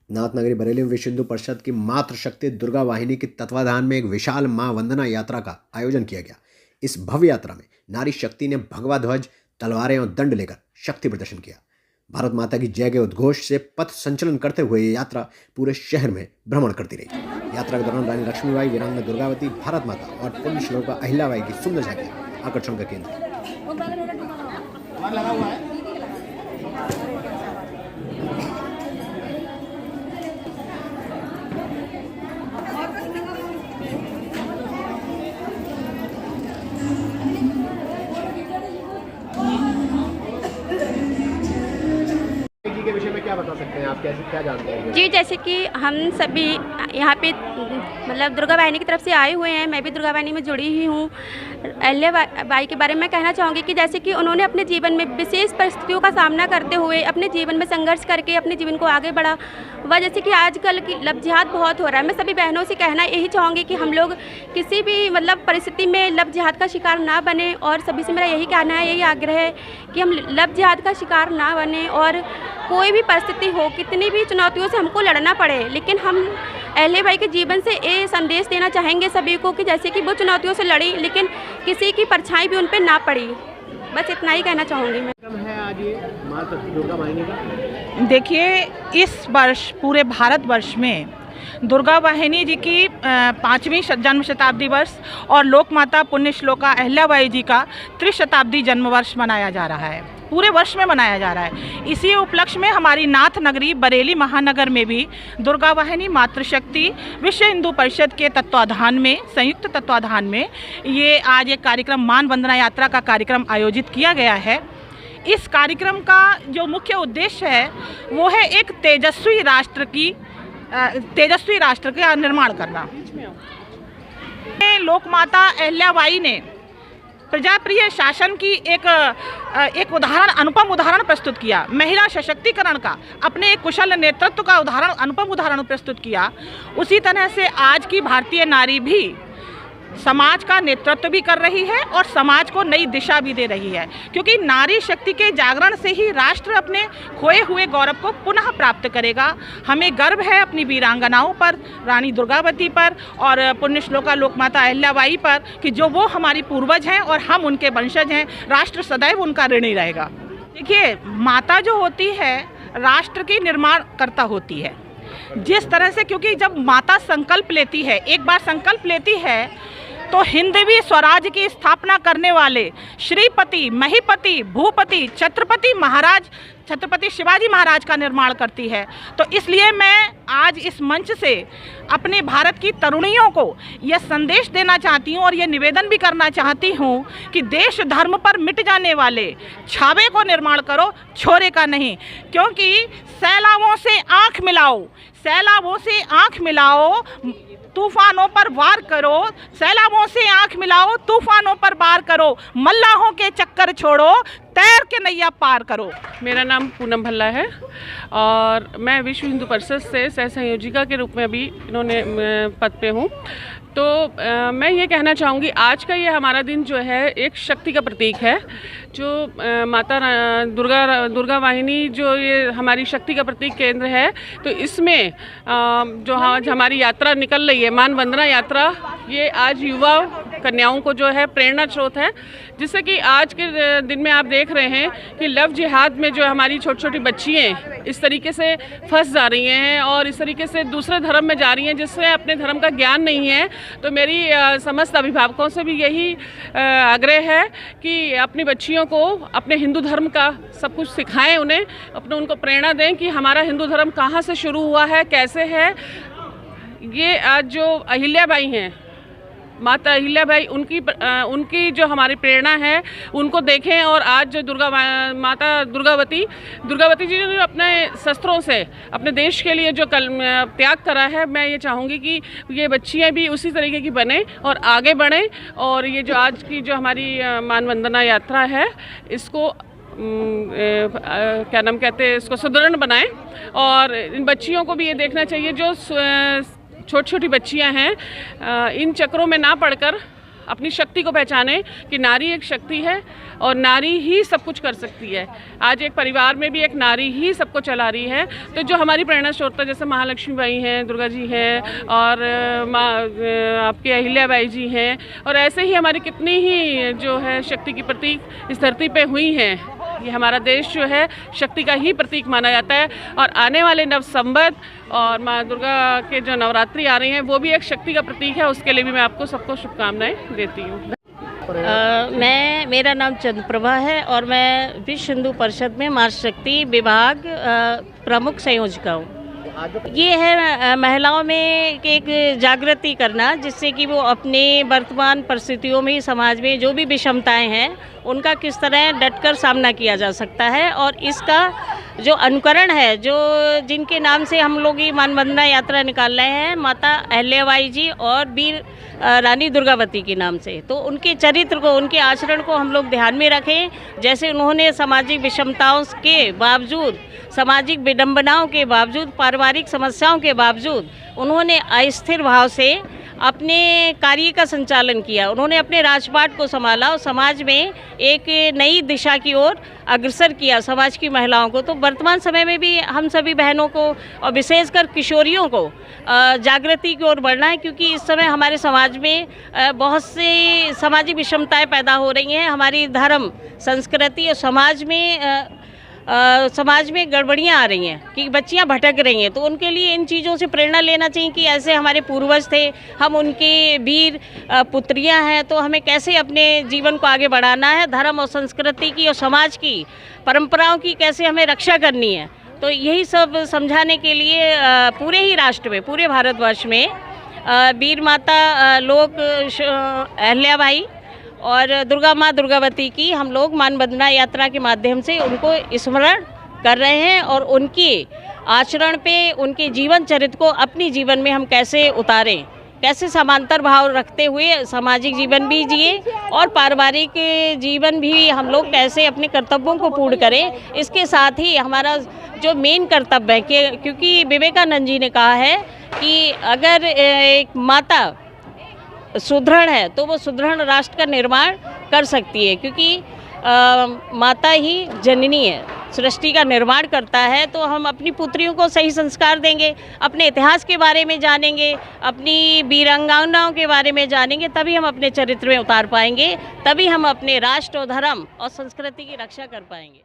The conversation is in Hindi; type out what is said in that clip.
नाथ नगरी बरेली में विश्व हिंदू परिषद की मातृशक्ति दुर्गा वाहिनी के तत्वाधान में एक विशाल मां वंदना यात्रा का आयोजन किया गया। इस भव्य यात्रा में नारी शक्ति ने भगवा ध्वज, तलवारें और दंड लेकर शक्ति प्रदर्शन किया। भारत माता की जय के उद्घोष से पथ संचलन करते हुए ये यात्रा पूरे शहर में भ्रमण करती रही। यात्रा के दौरान रानी लक्ष्मीबाई, वीरांगना दुर्गावती, भारत माता और पुण्य श्लोका अहिल्याबाई की सुंदर झांकियां आकर्षण का केंद्र है। के विषय में क्या बता सकते हैं आप, कैसे क्या जानते हैं? जी, जैसे कि हम सभी यहाँ पे मतलब दुर्गा वाहिनी की तरफ से आए हुए हैं। मैं भी दुर्गा वाहिनी में जुड़ी ही हूँ। अहिल्याबाई के बारे में कहना चाहूँगी कि जैसे कि उन्होंने अपने जीवन में विशेष परिस्थितियों का सामना करते हुए अपने जीवन में संघर्ष करके अपने जीवन को आगे बढ़ा। वह जैसे कि आजकल की लव जिहाद बहुत हो रहा है। मैं सभी बहनों से कहना यही चाहूँगी कि हम लोग किसी भी मतलब परिस्थिति में लव जिहाद का शिकार ना बने, और सभी से मेरा यही कहना है, यही आग्रह है कि हम लव जिहाद का शिकार ना बने। और कोई भी परिस्थिति हो, कितनी भी चुनौतियों से हमको लड़ना पड़े, लेकिन हम अहिल्याबाई के जीवन से ये संदेश देना चाहेंगे सभी को कि जैसे कि वो चुनौतियों से लड़ी, लेकिन किसी की परछाई भी उन पर ना पड़ी। बस इतना ही कहना चाहूँगी मैं। है आज ये माता दुर्गा वाहिनी का। देखिए, इस वर्ष पूरे भारतवर्ष में दुर्गा वाहिनी जी की 5वीं जन्म शताब्दी वर्ष और लोक माता पुण्य श्लोका अहिल्याबाई जी का त्रिशताब्दी जन्म वर्ष मनाया जा रहा है। पूरे वर्ष में मनाया जा रहा है। इसी उपलक्ष्य में हमारी नाथ नगरी बरेली महानगर में भी दुर्गा वाहिनी मातृशक्ति विश्व हिंदू परिषद के तत्वाधान में, संयुक्त तत्वाधान में ये आज एक कार्यक्रम मान वंदना यात्रा का कार्यक्रम आयोजित किया गया है। इस कार्यक्रम का जो मुख्य उद्देश्य है वो है एक तेजस्वी राष्ट्र का निर्माण करना। लोक माता अहिल्याबाई ने प्रजाप्रिय शासन की एक उदाहरण, अनुपम उदाहरण प्रस्तुत किया। महिला सशक्तिकरण का, अपने एक कुशल नेतृत्व का उदाहरण, अनुपम उदाहरण प्रस्तुत किया। उसी तरह से आज की भारतीय नारी भी समाज का नेतृत्व भी कर रही है और समाज को नई दिशा भी दे रही है, क्योंकि नारी शक्ति के जागरण से ही राष्ट्र अपने खोए हुए गौरव को पुनः प्राप्त करेगा। हमें गर्व है अपनी वीरांगनाओं पर, रानी दुर्गावती पर और पुण्य श्लोका लोकमाता अहिल्याबाई पर, कि जो वो हमारी पूर्वज हैं और हम उनके वंशज हैं। राष्ट्र सदैव उनका ऋणी रहेगा। देखिए, माता जो होती है राष्ट्र की निर्माण करता होती है। जिस तरह से, क्योंकि जब माता संकल्प लेती है, एक बार संकल्प लेती है, तो हिंदवी स्वराज की स्थापना करने वाले श्रीपति, महीपति, भूपति, छत्रपति शिवाजी महाराज का निर्माण करती है। तो इसलिए मैं आज इस मंच से अपने भारत की तरुणियों को यह संदेश देना चाहती हूँ और ये निवेदन भी करना चाहती हूँ कि देश धर्म पर मिट जाने वाले छावे को निर्माण करो, छोरे का नहीं। क्योंकि सैलाबों से आँख मिलाओ, तूफानों पर वार करो, सैलाबों से आंख मिलाओ, तूफानों पर वार करो, मल्लाहों के चक्कर छोड़ो, तैर के नैया पार करो। मेरा नाम पूनम भल्ला है और मैं विश्व हिंदू परिषद से सह संयोजिका के रूप में अभी इन्होंने पद पे हूँ। तो मैं ये कहना चाहूँगी, आज का ये हमारा दिन जो है एक शक्ति का प्रतीक है। जो माता दुर्गा वाहिनी जो ये हमारी शक्ति का प्रतीक केंद्र है, तो इसमें जो आज हमारी यात्रा निकल रही है, मान वंदना यात्रा, ये आज युवा कन्याओं को जो है प्रेरणा स्रोत है। जिससे कि आज के दिन में आप देख रहे हैं कि लव जिहाद में जो हमारी छोटी छोटी बच्चियाँ इस तरीके से फंस जा रही हैं और इस तरीके से दूसरे धर्म में जा रही हैं जिससे अपने धर्म का ज्ञान नहीं है। तो मेरी समस्त अभिभावकों से भी यही आग्रह है कि अपनी बच्चियों को अपने हिंदू धर्म का सब कुछ सिखाएं, उनको प्रेरणा दें कि हमारा हिंदू धर्म कहाँ से शुरू हुआ है, कैसे है। ये आज जो अहिल्याबाई हैं, माता अहिल्याबाई, उनकी जो हमारी प्रेरणा है उनको देखें। और आज जो माता दुर्गावती जी ने अपने शस्त्रों से अपने देश के लिए जो त्याग करा है, मैं ये चाहूँगी कि ये बच्चियाँ भी उसी तरीके की बने और आगे बढ़ें। और ये जो आज की जो हमारी मान वंदना यात्रा है, इसको क्या नाम कहते हैं, इसको सुदृढ़ बनाएं। और इन बच्चियों को भी ये देखना चाहिए, जो छोटी छोटी बच्चियां हैं, इन चक्रों में ना पड़कर अपनी शक्ति को पहचाने कि नारी एक शक्ति है और नारी ही सब कुछ कर सकती है। आज एक परिवार में भी एक नारी ही सबको चला रही है। तो जो हमारी प्रेरणा स्रोत जैसे महालक्ष्मी बाई हैं, दुर्गा जी हैं और आपके अहिल्याबाई जी हैं, और ऐसे ही हमारी कितनी ही जो है शक्ति की प्रतीक इस धरती पे हुई हैं। ये हमारा देश जो है शक्ति का ही प्रतीक माना जाता है, और आने वाले नव संवत और माँ दुर्गा के जो नवरात्रि आ रही हैं वो भी एक शक्ति का प्रतीक है। उसके लिए भी मैं आपको सबको शुभकामनाएं देती हूँ। मेरा नाम चंद्रप्रभा है और मैं विश्व हिंदू परिषद में मातृ शक्ति विभाग प्रमुख संयोजिका हूँ। ये है महिलाओं में एक जागृति करना, जिससे कि वो अपने वर्तमान परिस्थितियों में समाज में जो भी विषमताएं हैं उनका किस तरह डटकर सामना किया जा सकता है, और इसका जो अनुकरण है, जो जिनके नाम से हम लोग ये मानवंदना यात्रा निकाल रहे हैं, माता अहिल्याबाई जी और वीर रानी दुर्गावती के नाम से, तो उनके चरित्र को, उनके आचरण को हम लोग ध्यान में रखें। जैसे उन्होंने सामाजिक विषमताओं के बावजूद, सामाजिक विडंबनाओं के बावजूद, पारिवारिक समस्याओं के बावजूद उन्होंने अस्थिर भाव से अपने कार्य का संचालन किया। उन्होंने अपने राजपाट को संभाला और समाज में एक नई दिशा की ओर अग्रसर किया समाज की महिलाओं को। तो वर्तमान समय में भी हम सभी बहनों को और विशेषकर किशोरियों को जागृति की ओर बढ़ना है, क्योंकि इस समय हमारे समाज में बहुत सी सामाजिक विषमताएं पैदा हो रही हैं। हमारी धर्म, संस्कृति और समाज में गड़बड़ियाँ आ रही हैं कि बच्चियाँ भटक रही हैं। तो उनके लिए इन चीज़ों से प्रेरणा लेना चाहिए कि ऐसे हमारे पूर्वज थे, हम उनके वीर पुत्रियाँ हैं, तो हमें कैसे अपने जीवन को आगे बढ़ाना है, धर्म और संस्कृति की और समाज की परंपराओं की कैसे हमें रक्षा करनी है। तो यही सब समझाने के लिए पूरे ही राष्ट्र में, पूरे भारतवर्ष में वीर माता लोक अहिल्याबाई और दुर्गा माँ दुर्गावती की हम लोग मानवंदना यात्रा के माध्यम से उनको स्मरण कर रहे हैं, और उनके आचरण पे, उनके जीवन चरित्र को अपनी जीवन में हम कैसे उतारें, कैसे समांतर भाव रखते हुए सामाजिक जीवन भी जिए और पारिवारिक जीवन भी हम लोग कैसे अपने कर्तव्यों को पूर्ण करें। इसके साथ ही हमारा जो मेन कर्तव्य है कि, क्योंकि विवेकानंद जी ने कहा है कि अगर एक माता सुदृढ़ है तो वो सुदृढ़ राष्ट्र का निर्माण कर सकती है, क्योंकि माता ही जननी है, सृष्टि का निर्माण करता है। तो हम अपनी पुत्रियों को सही संस्कार देंगे, अपने इतिहास के बारे में जानेंगे, अपनी वीरांगनाओं के बारे में जानेंगे, तभी हम अपने चरित्र में उतार पाएंगे, तभी हम अपने राष्ट्र और धर्म और संस्कृति की रक्षा कर पाएंगे।